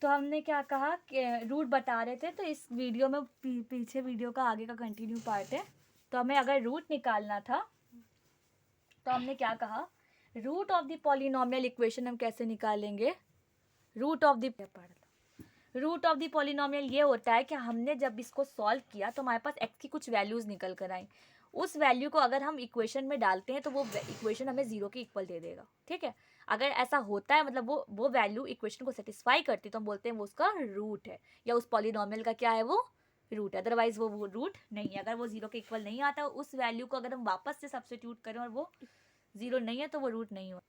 तो हमने क्या कहा कि रूट बता रहे थे, तो इस वीडियो में पीछे वीडियो का आगे का कंटिन्यू पार्ट है। तो हमें अगर रूट निकालना था तो हमने क्या कहा, root of the polynomial equation हम कैसे निकालेंगे, रूट ऑफ द पॉलिनोमियल ये होता है कि हमने जब इसको सॉल्व किया तो हमारे पास x की कुछ वैल्यूज़ निकल कर आई, उस वैल्यू को अगर हम इक्वेशन में डालते हैं तो वो इक्वेशन हमें 0 के इक्वल दे देगा। ठीक है, अगर ऐसा होता है मतलब वो वैल्यू इक्वेशन को सेटिस्फाई करती तो हम बोलते हैं वो उसका रूट है, या उस पॉलिनोमियल का क्या है, वो रूट है। अदरवाइज वो रूट नहीं है। अगर वो 0 के इक्वल नहीं आता, उस वैल्यू को अगर हम वापस से सब्स्टिट्यूट करें और वो 0 नहीं है तो वो रूट नहीं हो।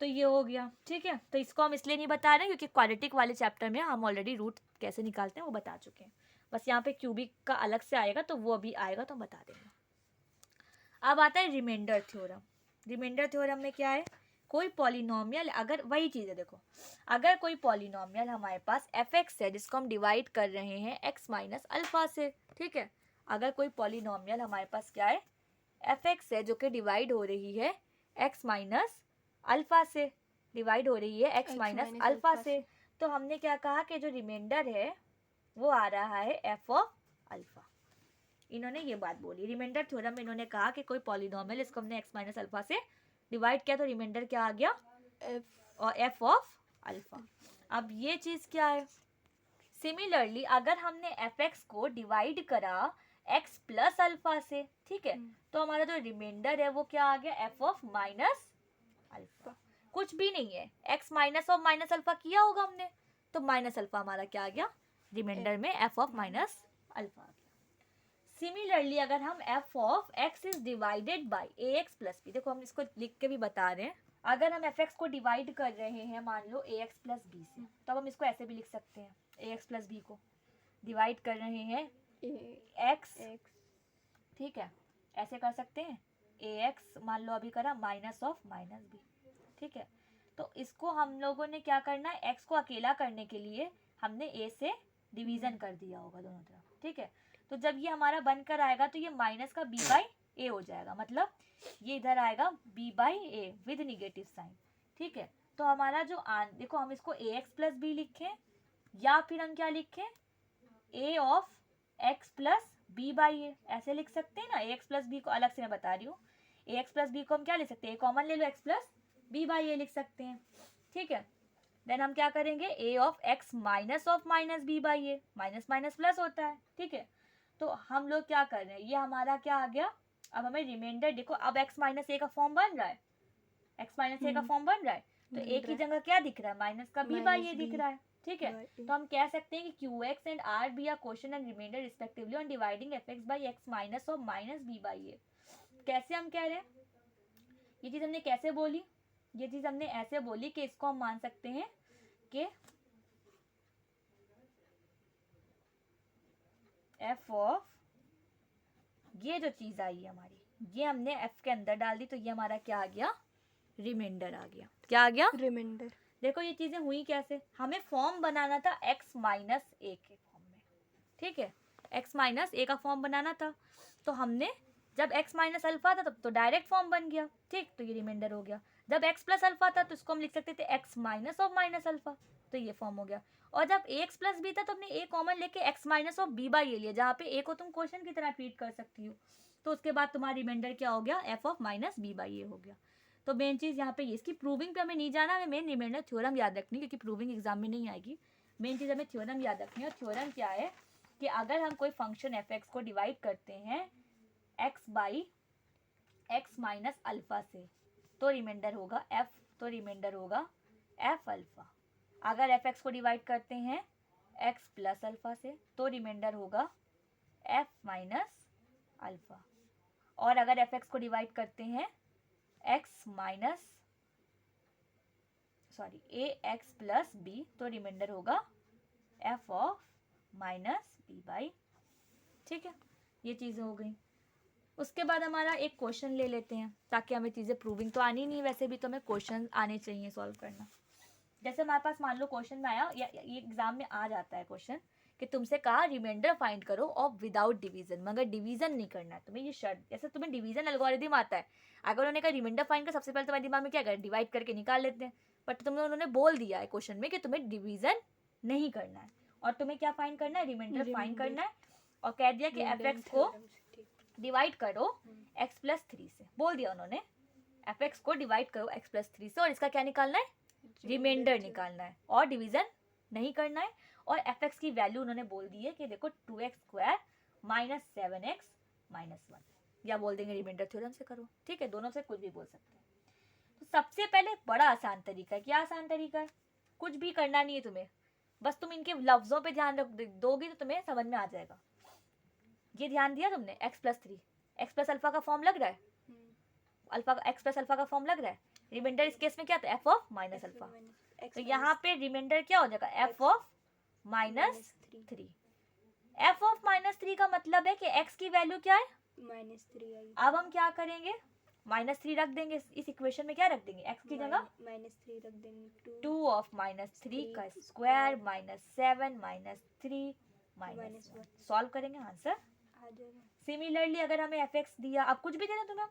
तो ये हो गया। ठीक है, तो इसको हम इसलिए नहीं बता रहे क्योंकि क्वाड्रेटिक वाले चैप्टर में हम ऑलरेडी रूट कैसे निकालते हैं वो बता चुके हैं। बस यहाँ पे क्यूबिक का अलग से आएगा तो वो अभी आएगा तो हम बता देंगे। अब आता है रिमाइंडर थ्योरम। रिमाइंडर थ्योरम में क्या है, कोई पॉलिनोमियल, अगर वही चीज़ है, देखो अगर कोई पॉलिनोमियल हमारे पास fx है जिसको हम डिवाइड कर रहे हैं x माइनस अल्फा से। ठीक है, अगर कोई पॉलिनोमियल हमारे पास क्या है, fx है जो कि डिवाइड हो रही है x माइनस अल्फा से, डिवाइड हो रही है x माइनस अल्फा से, तो हमने क्या कहा कि जो रिमाइंडर है वो आ रहा है f ऑफ अल्फा। इन्होंने ये बात बोली रिमाइंडर थ्योरम में, इन्होंने कहा कि कोई पॉलिनोमियल इसको हमने x माइनस अल्फा से डिवाइड किया तो रिमाइंडर क्या आ गया, f ऑफ अल्फा। अब ये चीज़ क्या है, सिमिलरली अगर हमने fx को डिवाइड करा x प्लस अल्फा से, ठीक है, तो हमारा जो रिमाइंडर है वो क्या आ गया, f ऑफ माइनस अल्फा। कुछ भी नहीं है, x minus of minus alpha किया होगा हमने, तो माइनस अल्फा हमारा क्या आ गया, रिमाइंडर में f ऑफ माइनस अल्फा आ गया। सिमिलरली अगर हम f of x is divided by ax plus b, देखो हम इसको लिख के भी बता रहे हैं, अगर हम fx को डिवाइड कर रहे हैं मान लो ax प्लस b से, तो अब हम इसको ऐसे भी लिख सकते हैं, ax प्लस b को डिवाइड कर रहे हैं x, ठीक है, ऐसे कर सकते हैं, ax मान लो अभी करा माइनस ऑफ माइनस b। ठीक है, तो इसको हम लोगों ने क्या करना है, x को अकेला करने के लिए हमने a से डिवीजन कर दिया होगा दोनों तरफ। ठीक है, तो जब ये हमारा बनकर आएगा तो ये माइनस का b बाई ए हो जाएगा, मतलब ये इधर आएगा b by a with negative sign. ठीक है, तो हमारा जो देखो हम इसको ax प्लस बी लिखें या फिर हम क्या लिखें, a of x plus b by a, ऐसे लिख सकते हैं ना। ax प्लस बी को अलग से मैं बता रही हूँ, ax प्लस बी को हम क्या लिख सकते हैं, कॉमन ले लो, x प्लस बी बाई ए लिख सकते हैं। ठीक है, देन हम क्या करेंगे, a of x minus of minus b by a, minus minus plus होता है। ठीक है, तो हम लोग क्या कर रहे हैं, ये हमारा क्या आ गया, अब हमें रिमाइंडर देखो, अब x माइनस ए का फॉर्म बन रहा है, x माइनस ए का फॉर्म बन रहा है, तो a की जगह क्या दिख रहा है, माइनस का b बाई ए दिख रहा है। ठीक है, तो हम कह सकते हैं कि qx and r be are quotient and remainder respectively on dividing fx by x minus of minus b by a. कैसे हम कह रहे हैं, ये चीज़ हमने कैसे बोली, ये चीज़ हमने ऐसे बोली कि इसको हम मान सकते हैं कि f ऑफ, ये जो चीज़ आई है हमारी, ये हमने f के अंदर डाल दी, तो ये हमारा क्या आ गया, रिमाइंडर आ गया। क्या आ गया, रिमाइंडर। देखो ये चीज़ें हुई कैसे, हमें फॉर्म बनाना था x माइनस ए के फॉर्म में। ठीक है, x माइनस ए का फॉर्म बनाना था, तो हमने जब x माइनस अल्फा था तब तो डायरेक्ट फॉर्म बन गया। ठीक, तो ये रिमाइंडर हो गया। जब x प्लस अल्फा था तो इसको हम लिख सकते थे x minus of minus alpha, तो ये फॉर्म हो गया। और जब ax प्लस बी था तो हमने a कॉमन लेके x minus of b by a लिया, जहाँ पे a को तुम क्वेश्चन की तरह ट्रीट कर सकती हो, तो उसके बाद तुम्हारा रिमाइंडर क्या हो गया, f of minus b by a हो गया। तो मेन चीज़ यहाँ पे ये, इसकी प्रूविंग पे हमें नहीं जाना, हमें मेन रिमाइंडर थ्योरम याद रखनी, क्योंकि प्रूविंग एग्जाम में नहीं आएगी। मेन चीज़ हमें थ्योरम याद रखनी है, और थ्योरम क्या है कि अगर हम कोई फंक्शन fx को डिवाइड करते हैं x by x minus alpha से, तो रिमाइंडर होगा f, तो रिमाइंडर होगा f अल्फा। अगर fx को डिवाइड करते हैं x प्लस अल्फा से, तो रिमाइंडर होगा f माइनस अल्फा। और अगर fx को डिवाइड करते हैं x minus ax plus b, तो रिमाइंडर होगा f of minus b by. ठीक है, ये चीज़ें हो गई। उसके बाद हमारा एक क्वेश्चन ले लेते हैं, ताकि हमें चीज़ें, प्रूविंग तो आनी नहीं, वैसे भी तो हमें क्वेश्चन आने चाहिए सॉल्व करना। जैसे हमारे पास मान लो क्वेश्चन में आया, या ये एग्जाम में आ जाता है क्वेश्चन कि तुमसे कहा रिमाइंडर फाइंड करो ऑफ विदाउट डिवीजन, मगर डिवीजन नहीं करना है तुम्हें, ये शर्त, जैसे तुम्हें डिवीजन एल्गोरिथम आता है, अगर उन्होंने कहा रिमाइंडर फाइंड कर, सबसे पहले तुम्हारे दिमाग में क्या कर, डिवाइड करके निकाल लेते हैं, बट तुम्हें उन्होंने बोल दिया है क्वेश्चन में कि तुम्हें डिवीजन नहीं करना है और तुम्हें क्या फाइंड करना है, रिमाइंडर फाइंड करना है। और कह दिया कि एफ एक्स को डिवाइड करो एक्स प्लस 3 से, बोल दिया उन्होंने एफ एक्स को डिवाइड करो एक्स प्लस 3 से और इसका क्या निकालना है, रिमाइंडर निकालना है और डिवीजन नहीं करना है। और एफ एक्स की वैल्यू उन्होंने बोल दी है कि देखो 2x² माइनस 7x माइनस 1, या बोल देंगे रिमाइंडर थ्योरम से करो, ठीक है, दोनों से कुछ भी बोल सकते हैं। तो सबसे पहले बड़ा आसान तरीका है, क्या आसान तरीका है, कुछ भी करना नहीं है तुम्हें, बस तुम इनके लफ्जों पे ध्यान रख दोगी तो तुम्हें समझ में आ जाएगा। ये ध्यान दिया तुमने, x plus 3, x plus alpha का फॉर्म लग रहा है, अल्फा एक्स प्लस अल्फा का फॉर्म लग रहा है। रिमाइंडर इस केस में क्या था, एफ ऑफ माइनस अल्फा, तो यहाँ पे रिमाइंडर क्या हो जाएगा, F of minus 3। F of minus 3 का मतलब है कि x की वैल्यू क्या है, -3। अब हम क्या करेंगे, -3 रख देंगे इस इक्वेशन में, क्या रख देंगे, x की जगह -3 रख देंगे, 2 ऑफ -3 का स्क्वायर -7 -3 -1 सॉल्व करेंगे, आंसर आ जाएगा। सिमिलरली अगर हमें एफ एक्स दिया, अब कुछ भी देना तुम्हें,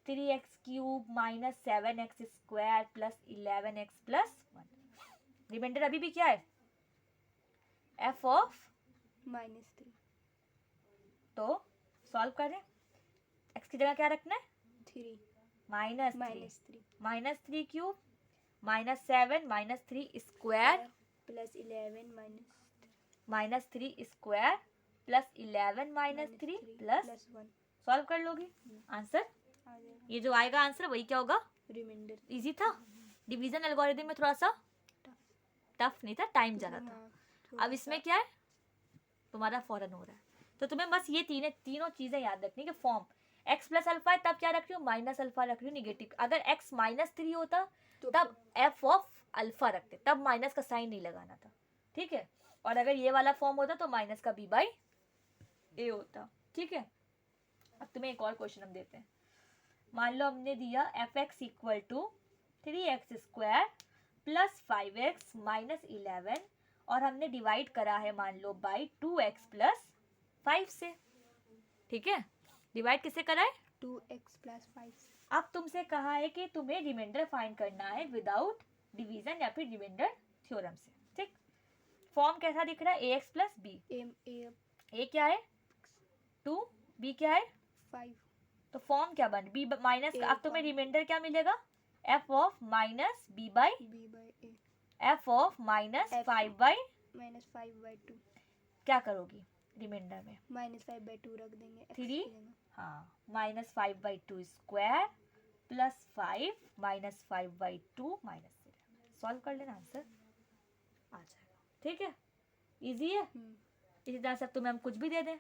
3x³ minus 7x square plus 11x plus 1, remainder अभी भी क्या है, एफ ऑफ -3, तो सॉल्व करें, x की जगह क्या रखना है, 3 -3³ -7 -3 square plus 11 -3 square plus 11 -3 plus 1 solve कर लोगी, आंसर आ जाएगा। ये जो आएगा आंसर वही क्या होगा, रिमाइंडर। इजी था। डिवीजन एल्गोरिथम में थोड़ा सा टफ नहीं था, टाइम ज़्यादा था। अब इसमें क्या है, तुम्हारा फौरन हो रहा है, तो तुम्हें बस ये तीनों चीज़ें याद रखनी कि फॉर्म x प्लस अल्फा है तब क्या रख रही हूँ, माइनस अल्फा रख रही हूँ निगेटिव। अगर x -3 होता तब f ऑफ अल्फा रखते, तब माइनस का साइन नहीं लगाना था, ठीक है। और अगर ये वाला फॉर्म होता तो माइनस का b/a होता, ठीक है। अब तुम्हें एक और क्वेश्चन हम देते हैं, मान लो हमने दिया f x equal to 3x² plus 5x minus 11 और हमने डिवाइड करा है मान लो बाई 2x प्लस 5 से, ठीक है, डिवाइड किससे करा है, 2x प्लस 5। अब तुमसे कहा है कि तुम्हें रिमाइंडर फाइंड करना है विदाउट डिवीजन या फिर रिमाइंडर थ्योरम से, ठीक। फॉर्म कैसा दिख रहा है, ax प्लस b, a क्या है 2, b क्या है 5, तो फॉर्म क्या बन b माइनस, अब तुम्हें रिमाइंडर क्या मिलेगा, f of minus b/a, f of minus 5/2, क्या करोगी रिमाइंडर में, -5/2 रख देंगे, 3, हाँ -5/2 स्क्वायर प्लस 5 -5/2 माइनस 0, सॉल्व कर लेना, आंसर आ जाएगा, ठीक है, इजी है। इसी तरह से तुम्हें हम कुछ भी दे दें,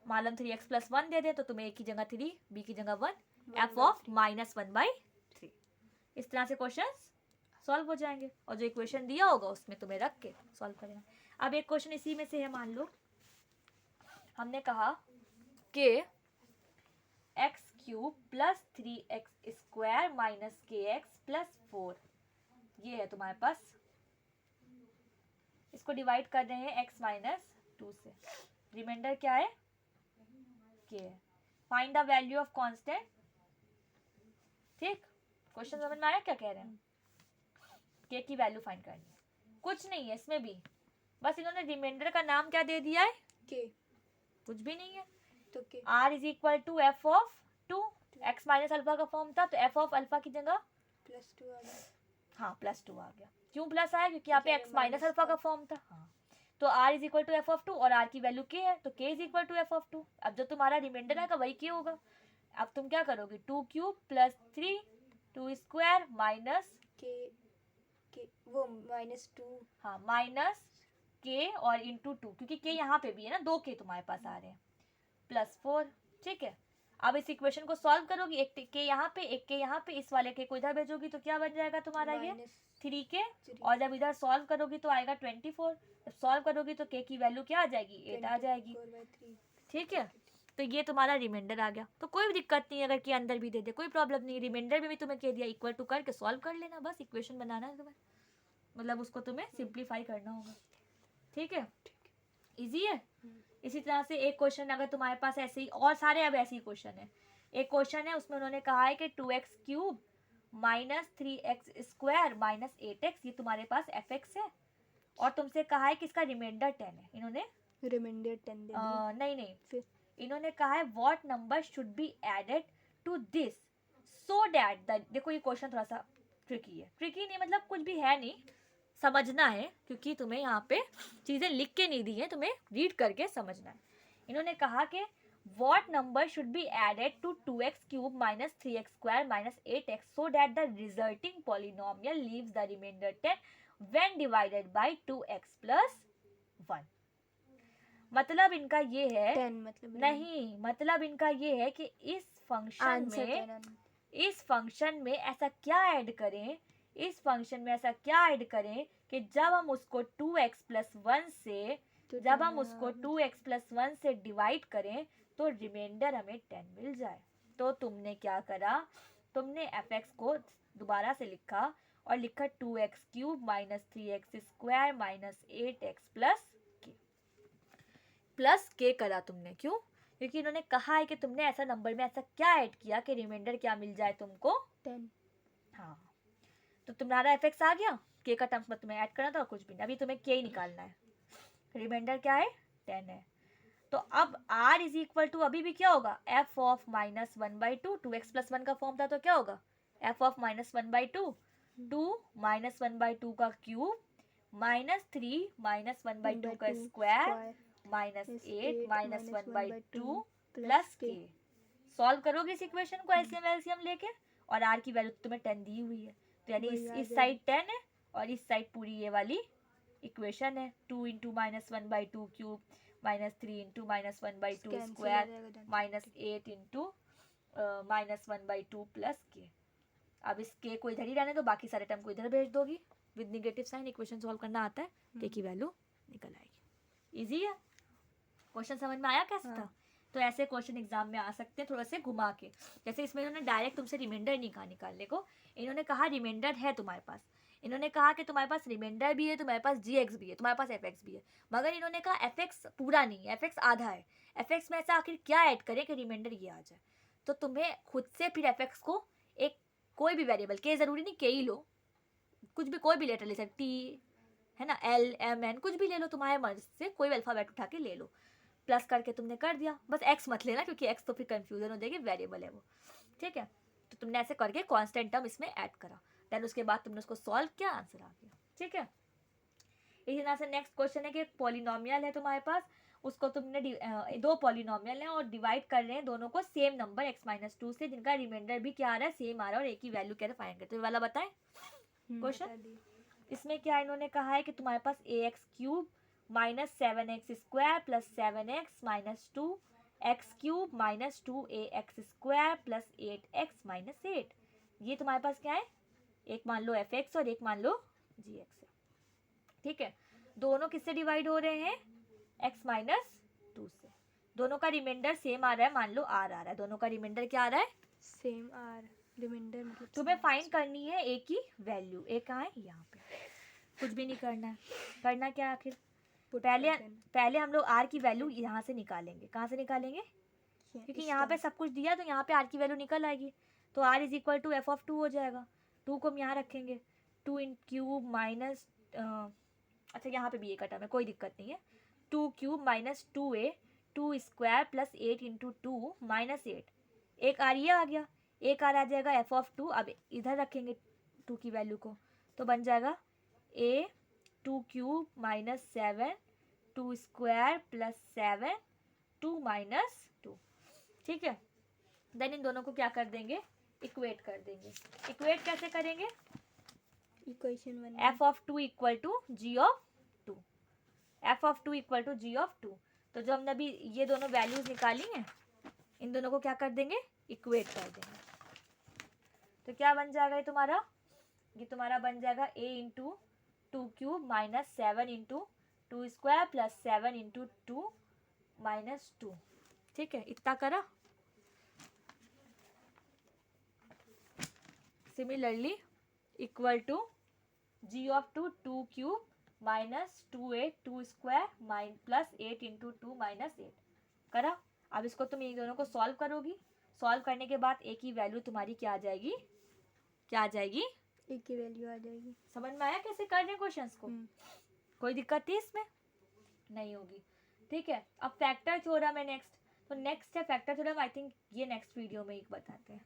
मालूम 3x प्लस 1 दे दे तो तुम्हें a की जगह 3, b की जगह 1, f ऑफ -1/3, इस तरह से क्वेश्चंस सॉल्व हो जाएंगे और जो इक्वेशन दिया होगा उसमें तुम्हें रख के सॉल्व करेंगे। अब एक क्वेश्चन इसी में से है, मान लो हमने कहा कि x³ plus 3x² minus kx plus 4, ये है तुम्हारे पास, इसको डिवाइड कर रहे हैं x -2 से, रिमाइंडर क्या है k है, find the value of constant, ठीक। क्वेश्चन समझ में आया क्या कह रहे हैं, k की वैल्यू फाइंड करनी है, कुछ नहीं है इसमें भी, बस इन्होंने रिमाइंडर का नाम क्या दे दिया है, k, कुछ भी नहीं है, तो k r is equal to f of 2, x minus alpha का फॉर्म था तो एफ ऑफ अल्फा की जगह +2 आ गया, हाँ +2 आ गया, क्यों प्लस आया, क्योंकि यहाँ पे x माइनस अल्फा का फॉर्म था, हाँ, तो r is equal to f of 2 और r की वैल्यू k है तो k is equal to f of 2। अब जो तुम्हारा रिमाइंडर आएगा वही k होगा। अब तुम क्या करोगे, 2³ प्लस 3 2² माइनस k वो -2, हाँ माइनस k और इंटू 2, क्योंकि k यहाँ पे भी है ना, 2 k तुम्हारे पास आ रहे हैं, +4, ठीक है। अब इस इक्वेशन को सॉल्व करोगी, एक k यहाँ पे एक k यहाँ पे, इस वाले k को इधर भेजोगी तो क्या बन जाएगा तुम्हारा ये 3k, और जब इधर सॉल्व करोगी तो आएगा 24, जब सॉल्व करोगी तो k की वैल्यू क्या आ जाएगी, 8 आ जाएगी, 4/3, ठीक है। तो ये तुम्हारा रिमाइंडर आ गया, तो कोई भी दिक्कत नहीं है, अगर के अंदर भी दे दे कोई प्रॉब्लम नहीं, रिमाइंडर में भी तुम्हें कह दिया इक्वल टू करके सॉल्व कर लेना, बस इक्वेशन बनाना है तुम्हें, मतलब उसको तुम्हें सिंप्लीफाई करना होगा, ठीक है, इजी है। इसी तरह से एक क्वेश्चन अगर तुम्हारे पास ऐसे ही, और सारे अब ऐसे ही क्वेश्चन है, एक क्वेश्चन है उसमें उन्होंने कहा है कि 2x³ -3x² -8x, ये तुम्हारे पास fx है, और तुमसे कहा है कि इसका रिमाइंडर 10 है। इन्होंने रिमाइंडर 10 दे दिया। नहीं फिर इन्होंने कहा है what number should be added to this so that the, देखो ये क्वेश्चन थोड़ा सा ट्रिकी है, ट्रिकी नहीं मतलब कुछ भी है नहीं, समझना है, क्योंकि तुम्हें यहाँ पे चीज़ें लिख के नहीं दी हैं, तुम्हें रीड करके समझना है। इन्होंने कहा कि what number should be added to 2x³ -3x² -8x so that the resulting polynomial leaves the remainder 10 when divided by 2x plus 1। मतलब इनका ये है 10 मतलब नहीं, मतलब इनका ये है कि इस फंक्शन आंसर में 10 इस फंक्शन में ऐसा क्या ऐड करें, इस फंक्शन में ऐसा क्या ऐड करें कि जब हम उसको 2x+1 से तो जब 10 हम उसको 2x+1 से डिवाइड करें तो रिमाइंडर हमें 10 मिल जाए। तो तुमने क्या करा, तुमने fx को दोबारा से लिखा और लिखा 2x³ -3x² -8x प्लस के करा तुमने। क्यों? क्योंकि इन्होंने कहा है कि तुमने ऐसा नंबर में ऐसा क्या ऐड किया कि रिमाइंडर क्या मिल जाए तुमको 10। हाँ, तो तुम्हारा fx आ गया, के का टर्म्स में तुम्हें ऐड करना था और कुछ भी नहीं, अभी तुम्हें के ही निकालना है, रिमाइंडर क्या है 10 है। तो अब r इज इक्वल टू अभी भी क्या होगा, f ऑफ -1/2, 2x+1 का फॉर्म था तो क्या होगा f ऑफ -1/2, 2 -1/2 का क्यूब -3 -1/2 का स्क्वायर -8 -1/2 प्लस के। सॉल्व करोगे इस इक्वेशन को एलसीएम एलसीएम लेके, और r की वैल्यू तुम्हें 10 दी हुई है, तो यानी इस साइड 10 है और इस साइड पूरी ये वाली इक्वेशन है, 2 into -1/2 cube -3 into -1/2 square -8 into -1/2 plus के। अब इस के को इधर ही रहने दो, बाकी सारे टर्म को इधर भेज दोगी, with negative sign equation solve करना आता है, के की वैल्यू निकल आएगी। इजी है, क्वेश्चन समझ में आया कैसे था? तो ऐसे क्वेश्चन एग्जाम में आ सकते हैं थोड़ा से घुमा के, जैसे इसमें इन्होंने डायरेक्ट तुमसे रिमाइंडर नहीं कहा निकालने को, इन्होंने कहा रिमाइंडर है तुम्हारे पास, इन्होंने कहा कि तुम्हारे पास रिमाइंडर भी है, तुम्हारे पास gx भी है, तुम्हारे पास fx भी है, मगर इन्होंने कहा fx पूरा नहीं है, fx आधा है, fx में ऐसा आखिर क्या ऐड करें कि रिमाइंडर ये आ जाए। तो तुम्हें खुद से फिर fx को एक कोई भी वेरिएबल, के जरूरी नहीं के ही लो, कुछ भी कोई भी लेटर ले सकते, टी है ना, एल एम एन कुछ भी ले लो, तुम्हारे मर्ज से कोई भी अल्फाबेट उठा के ले लो, प्लस करके तुमने कर दिया, बस x मत लेना क्योंकि x तो फिर कंफ्यूजन हो जाएगी, वेरिएबल है वो, ठीक है। तो तुमने ऐसे करके कांस्टेंट टर्म इसमें ऐड करा, देन उसके बाद तुमने उसको सॉल्व किया, आंसर आ गया, ठीक है। इसी तरह से नेक्स्ट क्वेश्चन है कि एक पॉलिनोमियल है तुम्हारे पास, उसको तुमने दो पॉलिनोमियल है और डिवाइड कर रहे हैं दोनों को सेम नंबर x-2 से, जिनका रिमाइंडर भी क्या आ रहा है सेम आ रहा है और एक ही वैल्यू क्या फाइंड करते, तो ये वाला बताएं क्वेश्चन। इसमें क्या इन्होंने कहा है कि तुम्हारे पास ax³ -7x² plus 7x -2 x³ -2ax² plus 8x -8, ये तुम्हारे पास क्या है, एक मान लो fx और एक मान लो gx है, ठीक है। दोनों किससे डिवाइड हो रहे हैं, x-2 से, दोनों का रिमाइंडर सेम आ रहा है, मान लो r आ रहा है, दोनों का रिमाइंडर क्या आ रहा है सेम r, रिमाइंडर मतलब तुम्हें फाइंड करनी है एक ही वैल्यू, एक कहाँ है यहाँ पे, कुछ भी नहीं करना है, करना क्या है आखिर, पहले हम लोग r की वैल्यू यहाँ से निकालेंगे, कहाँ से निकालेंगे, क्योंकि यहाँ पे सब कुछ दिया तो यहाँ पे r की वैल्यू निकल आएगी, तो r is equal to f of 2 हो जाएगा, 2 को हम यहाँ रखेंगे, 2 इन क्यूब माइनस अच्छा यहाँ पे भी ये कटा है, कोई दिक्कत नहीं है, 2 cube -2a 2 square plus 8 into 2 -8, एक r ये आ गया, एक r आ जाएगा f ऑफ 2, अब इधर रखेंगे 2 की वैल्यू को, तो बन जाएगा a 2 क्यूब -7 2 स्क्वायर प्लस 7 2 -2, ठीक है। देन इन दोनों को क्या कर देंगे, इक्वेट कर देंगे, इक्वेट कैसे करेंगे, equation 1 f of 2 equal to g of 2, f of 2 equal to g of 2, तो जो हमने अभी ये दोनों वैल्यूज निकाली हैं, इन दोनों को क्या कर देंगे, इक्वेट कर देंगे, तो क्या बन जाएगा ये तुम्हारा बन जाएगा a into 2 cube -7 into 2 square plus 7 into 2 -2, ठीक है, इतना करा। Similarly equal to g of 2 2 cube -2a 2 square plus 8 into 2 -8 करा। अब इसको तुम इन दोनों को सॉल्व करोगी, सॉल्व करने के बाद एक ही वैल्यू तुम्हारी क्या आ जाएगी क्या आ जाएगी? ए की वैल्यू आ जाएगी। समझ में आया कैसे कर रहे हैं क्वेश्चंस को? कोई दिक्कत थी इसमें? नहीं होगी। ठीक है, अब फैक्टर थ्योरम है नेक्स्ट। तो नेक्स्ट है फैक्टर थ्योरम, आई थिंक ये नेक्स्ट वीडियो में एक बताते हैं।